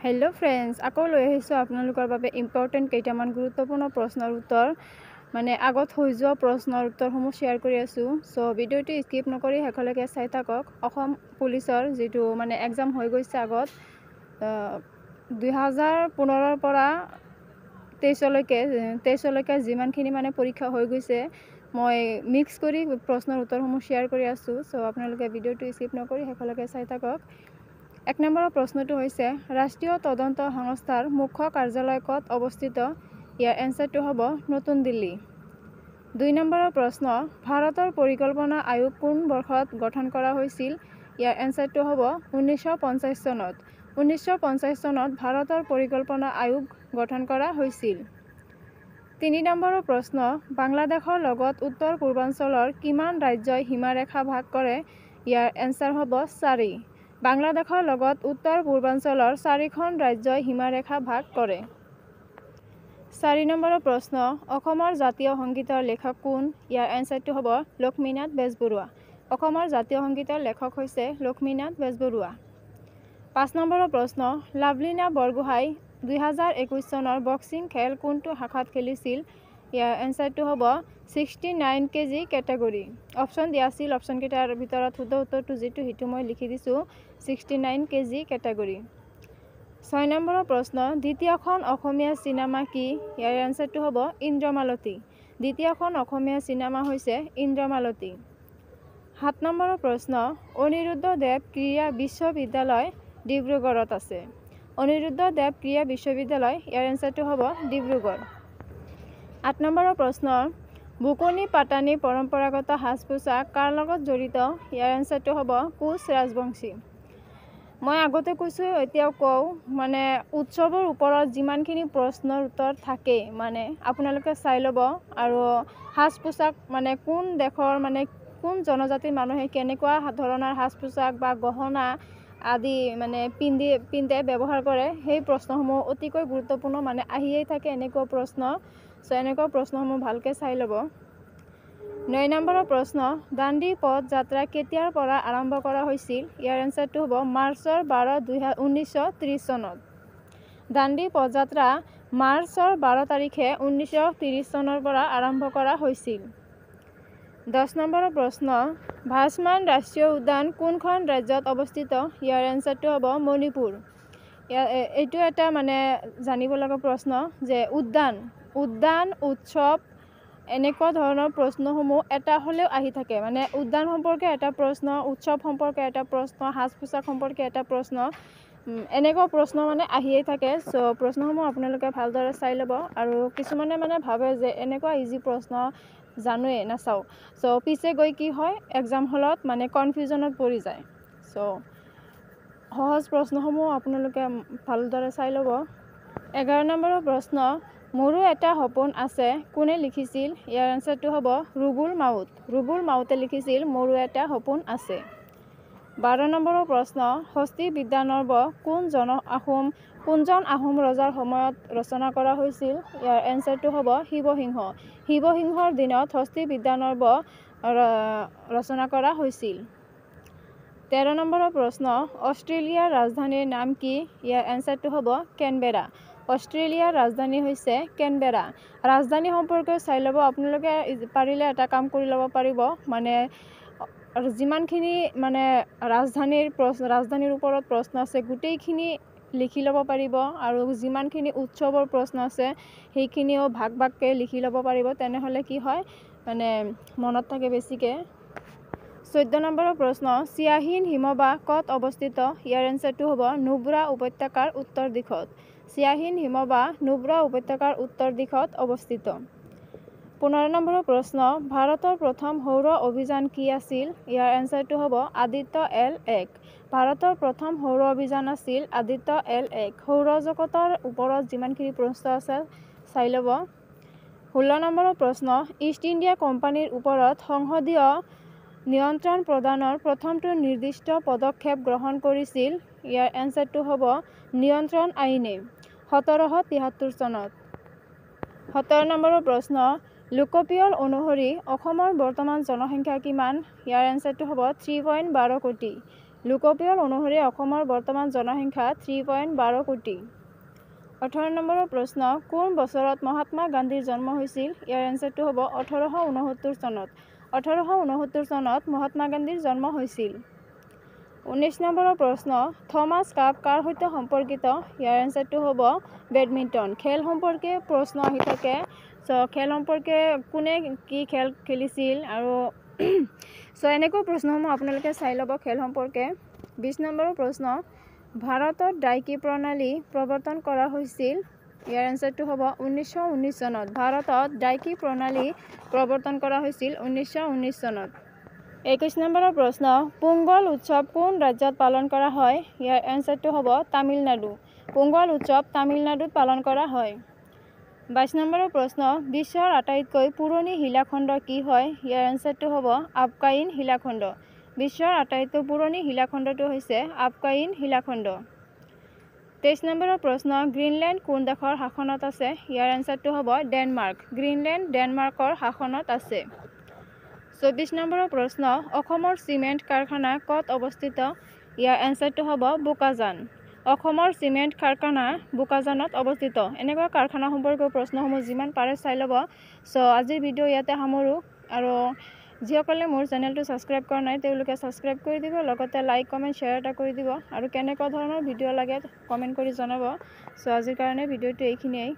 Hello' friends, আকৌ লৈ আহিছোঁ আপোনালোকৰ বাবে ইম্পৰ্টেণ্ট কেইটামান গুৰুত্বপূৰ্ণ প্ৰশ্নৰ উত্তৰ আগত হৈ যোৱা প্ৰশ্নৰ উত্তৰসমূহ শ্বেয়াৰ কৰি আছোঁ। চ' ভিডিঅ'টো স্কিপ নকৰি শেষলৈকে চাই থাকক। অসম পুলিচৰ যিটো এক্সাম হৈ গৈছে আগত 2015ৰ পৰা 23লৈকে যিমানখিনি পৰীক্ষা হৈ গৈছে মই মিক্স কৰি প্ৰশ্নৰ উত্তৰসমূহ শ্বেয়াৰ কৰি আছোঁ। চ' আপোনালোকে ভিডিঅ'টো স্কিপ নকৰি শেষলৈকে চাই থাকক। 1 নম্বৰৰ প্ৰশ্নটো হৈছে ৰাষ্ট্ৰীয় তদন্ত সংস্থাৰ মুখ্য কাৰ্যালয় ক'ত অৱস্থিত? ইয়াৰ এনচাৰটো হ'ব নতুন দিল্লী। 2 নম্বৰৰ প্ৰশ্ন ভাৰতৰ পৰিকল্পনা আয়োগ কোন বৰ্ষত গঠন কৰা হৈছিল? ইয়াৰ এনচাৰটো হ'ব 1950 চনত। 1950 চনত ভাৰতৰ পৰিকল্পনা আয়োগ গঠন কৰা হৈছিল। 3 নম্বৰৰ প্ৰশ্ন বাংলাদেশৰ লগত উত্তৰ পূৰ্বাঞ্চলৰ কিমান ৰাজ্যই সীমাৰেখা ভাগ কৰে? ইয়াৰ এনচাৰ হ'ব 4। বাংলাদেশৰ লগত উত্তৰ পূৰ্বাঞ্চলৰ 4খন ৰাজ্যই সীমাৰেখা ভাগ কৰে। 4 নম্বৰৰ প্ৰশ্ন অসমৰ জাতীয় সংগীতৰ লেখক কোন? ইয়াৰ এনচাৰটো হ'ব লক্ষ্মীনাথ বেজবৰুৱা। অসমৰ জাতীয় সংগীতৰ লেখক হৈছে লক্ষ্মীনাথ বেজবৰুৱা। 5 নম্বৰৰ প্ৰশ্ন লাভলীনা বৰগোহাঁই 2021 চনৰ বক্সিং খেল কোনটো শাখাত খেলিছিল? ইয়াৰ এনচাৰটো হ'ব 69 কেজি কেটেগৰী। অপশ্যন দিয়া আছিল, অপশ্যনকেইটাৰ ভিতৰত শুদ্ধ উত্তৰটো যিটো সেইটো মই লিখি দিছোঁ 69 কেজি কেটেগৰী। 6 নম্বৰৰ প্ৰশ্ন দ্বিতীয়খন অসমীয়া চিনেমা কি? ইয়াৰ এনচাৰটো হ'ব ইন্দ্ৰমালতী। দ্বিতীয়খন অসমীয়া চিনেমা হৈছে ইন্দ্ৰমালতী। 7 নম্বৰৰ প্ৰশ্ন অনিৰুদ্ধদেৱ ক্ৰীড়া বিশ্ববিদ্যালয় ডিব্ৰুগড়ত আছে। অনিৰুদ্ধদেৱ ক্ৰীড়া বিশ্ববিদ্যালয়, ইয়াৰ এনচাৰটো হ'ব ডিব্ৰুগড়। 8 নম্বৰৰ প্ৰশ্ন বুকনি পাটানী পৰম্পৰাগত সাজ পোছাক কাৰ লগত জড়িত? ইয়াৰ এনচাৰটো হ'ব কোচ ৰাজবংশী। মই আগতে কৈছোঁ এতিয়াও কওঁ উৎসৱৰ ওপৰত যিমানখিনি প্ৰশ্নৰ উত্তৰ থাকে আপোনালোকে চাই ল'ব। আৰু সাজ পোছাক কোন দেশৰ কোন জনজাতিৰ মানুহে কেনেকুৱা ধৰণৰ সাজ পোছাক বা গহনা আদি পিন্ধে ব্যৱহাৰ কৰে, সেই প্ৰশ্নসমূহ অতিকৈ গুৰুত্বপূৰ্ণ আহিয়েই থাকে এনেকুৱা প্ৰশ্ন। চ' এনেকুৱা প্ৰশ্নসমূহ ভালকৈ চাই ল'ব। 9 নম্বৰৰ প্ৰশ্ন দাণ্ডি পথ যাত্ৰা কেতিয়াৰ পৰা আৰম্ভ কৰা হৈছিল? ইয়াৰ এনচাৰটো হ'ব মাৰ্চৰ 12, 1930 চনত। দাণ্ডি পথযাত্ৰা মাৰ্চৰ 12 তাৰিখে 1930 চনৰ পৰা আৰম্ভ কৰা হৈছিল। 10 নম্বৰৰ প্ৰশ্ন ভাসমান ৰাষ্ট্ৰীয় উদ্যান কোনখন ৰাজ্যত অৱস্থিত? ইয়াৰ এনচাৰটো হ'ব মণিপুৰ। এইটো এটা জানিব লগা প্ৰশ্ন যে উদ্যান উৎসৱ এনেকুৱা ধৰণৰ প্ৰশ্নসমূহ এটা হ'লেও আহি থাকে। উদ্যান সম্পৰ্কে এটা প্ৰশ্ন, উৎসৱ সম্পৰ্কে এটা প্ৰশ্ন, সাজ পোছাক সম্পৰ্কে এটা প্ৰশ্ন, এনেকুৱা প্ৰশ্ন আহিয়েই থাকে। চ' প্ৰশ্নসমূহ আপোনালোকে ভালদৰে চাই ল'ব। আৰু কিছুমানে ভাবে যে এনেকুৱা ইজি প্ৰশ্ন জানোৱেই নাচাওঁ। চ' পিছে গৈ কি হয় এক্সাম হলত কনফিউজনত পৰি যায়। চ' সহজ প্ৰশ্নসমূহ আপোনালোকে ভালদৰে চাই ল'ব। 11 নম্বৰৰ প্ৰশ্ন মোৰো এটা সপোন আছে কোনে লিখিছিল? ইয়াৰ এনচাৰটো হ'ব ৰুবুল মাউত। ৰুবুল মাউতে লিখিছিল মোৰো এটা সপোন আছে। 12 নম্বৰৰ প্ৰশ্ন হস্তি বিদ্যানৰ্ব কোনজন আহোম ৰজাৰ সময়ত ৰচনা কৰা হৈছিল? ইয়াৰ এনচাৰটো হ'ব শিৱসিংহ। শিৱসিংহৰ দিনত হস্তি বিদ্যানৰ্ব ৰচনা কৰা হৈছিল। 13 নম্বৰৰ প্ৰশ্ন অষ্ট্ৰেলিয়াৰ ৰাজধানীৰ নাম কি? ইয়াৰ এনচাৰটো হ'ব কেনবেৰা। অষ্ট্ৰেলিয়াৰ ৰাজধানী হৈছে কেনবেৰা। ৰাজধানী সম্পৰ্কে চাই ল'ব। আপোনালোকে পাৰিলে এটা কাম কৰি ল'ব পাৰিব যিমানখিনি ৰাজধানীৰ ওপৰত প্ৰশ্ন আছে গোটেইখিনি লিখি ল'ব পাৰিব। আৰু যিমানখিনি উৎসৱৰ প্ৰশ্ন আছে সেইখিনিও ভাগ ভাগকৈ লিখি ল'ব পাৰিব। তেনেহ'লে কি হয় মনত থাকে বেছিকৈ। 14 নম্বৰৰ প্ৰশ্ন চিয়াহীন হিমবাহ ক'ত অৱস্থিত? ইয়াৰ এনচাৰটো হ'ব নুব্ৰা উপত্যকাৰ উত্তৰ দিশত। চিয়াহীন হিমবাহ নুব্ৰা উপত্যকাৰ উত্তৰ দিশত অৱস্থিত। 15 নম্বৰৰ প্ৰশ্ন ভাৰতৰ প্ৰথম সৌৰ অভিযান কি আছিল? ইয়াৰ এনচাৰটো হ'ব আদিত্য-L1। ভাৰতৰ প্ৰথম সৌৰ অভিযান আছিল আদিত্য-L1। সৌৰজগতৰ ওপৰত যিমানখিনি প্ৰশ্ন আছে চাই ল'ব। 16 নম্বৰৰ প্ৰশ্ন ইষ্ট ইণ্ডিয়া কোম্পানীৰ ওপৰত সংসদীয় নিয়ন্ত্ৰণ প্ৰদানৰ প্ৰথমটো নিৰ্দিষ্ট পদক্ষেপ গ্ৰহণ কৰিছিল? ইয়াৰ এনচাৰটো হ'ব নিয়ন্ত্ৰণ আইনে 1773 চনত। 17 নম্বৰৰ প্ৰশ্ন লোকপিয়ল অনুসৰি অসমৰ বৰ্তমান জনসংখ্যা কিমান? ইয়াৰ এনচাৰটো হ'ব 3.12 কোটি। লোকপিয়ল অনুসৰি অসমৰ বৰ্তমান জনসংখ্যা 3.12 কোটি। 18 নম্বৰৰ প্ৰশ্ন, কোন বছৰত মহাত্মা গান্ধীৰ জন্ম হৈছিল? ইয়াৰ এনচাৰটো হ'ব 1869 চনত। 1869 চনত মহাত্মা গান্ধীৰ জন্ম হৈছিল। 19 নম্বৰৰ প্ৰশ্ন, থমাছ কাপ কাৰ সৈতে সম্পৰ্কিত? ইয়াৰ এনচাৰটো হ'ব বেডমিণ্টন। খেল সম্পৰ্কে প্ৰশ্ন আহি থাকে। খেল সম্পৰ্কে কোনে কি খেল খেলিছিল আৰু এনেকুৱা প্ৰশ্নসমূহ আপোনালোকে চাই ল'ব খেল সম্পৰ্কে। 20 নম্বৰৰ প্ৰশ্ন, ভাৰতত ডাইকী প্ৰণালী প্ৰৱৰ্তন কৰা হৈছিল? ইয়াৰ এনচাৰটো হ'ব 1919 চনত। ভাৰতত ডাইকী প্ৰণালী প্ৰৱৰ্তন কৰা হৈছিল 1919 চনত। 21 নম্বৰৰ প্ৰশ্ন, পোংগল উৎসৱ কোন ৰাজ্যত পালন কৰা হয়? ইয়াৰ এনচাৰটো হ'ব তামিলনাডু। পোংগল উৎসৱ তামিলনাডুত পালন কৰা হয়। 22 নম্বৰৰ প্ৰশ্ন, বিশ্বৰ আটাইতকৈ পুৰণি শিলাখণ্ড কি হয়? ইয়াৰ এনচাৰটো হ'ব আফকাইন শিলাখণ্ড। বিশ্বৰ আটাইতকৈ পুৰণি শিলাখণ্ডটো হৈছে আফকাইন শিলাখণ্ড। 23 নম্বৰৰ প্ৰশ্ন, গ্ৰীণলেণ্ড কোন দেশৰ শাসনত আছে? ইয়াৰ এনচাৰটো হ'ব ডেনমাৰ্ক। গ্ৰীণলেণ্ড ডেনমাৰ্কৰ শাসনত আছে। 24 নম্বৰৰ প্ৰশ্ন, অসমৰ চিমেণ্ট কাৰখানা ক'ত অৱস্থিত? ইয়াৰ এনচাৰটো হ'ব বোকাজান। অসমৰ চিমেণ্ট কাৰখানা বোকাজানত অৱস্থিত। এনেকুৱা কাৰখানা সম্পৰ্কীয় প্ৰশ্নসমূহ যিমান পাৰে চাই ল'ব। আজিৰ ভিডিঅ' ইয়াতে সামৰোঁ। আৰু যিসকলে মোৰ চেনেলটো ছাবস্ক্ৰাইব কৰা নাই তেওঁলোকে ছাবস্ক্ৰাইব কৰি দিব, লগতে লাইক কমেণ্ট শ্বেয়াৰ এটা কৰি দিব আৰু কেনেকুৱা ধৰণৰ ভিডিঅ' লাগে কমেণ্ট কৰি জনাব। আজিৰ কাৰণে ভিডিঅ'টো এইখিনিয়েই।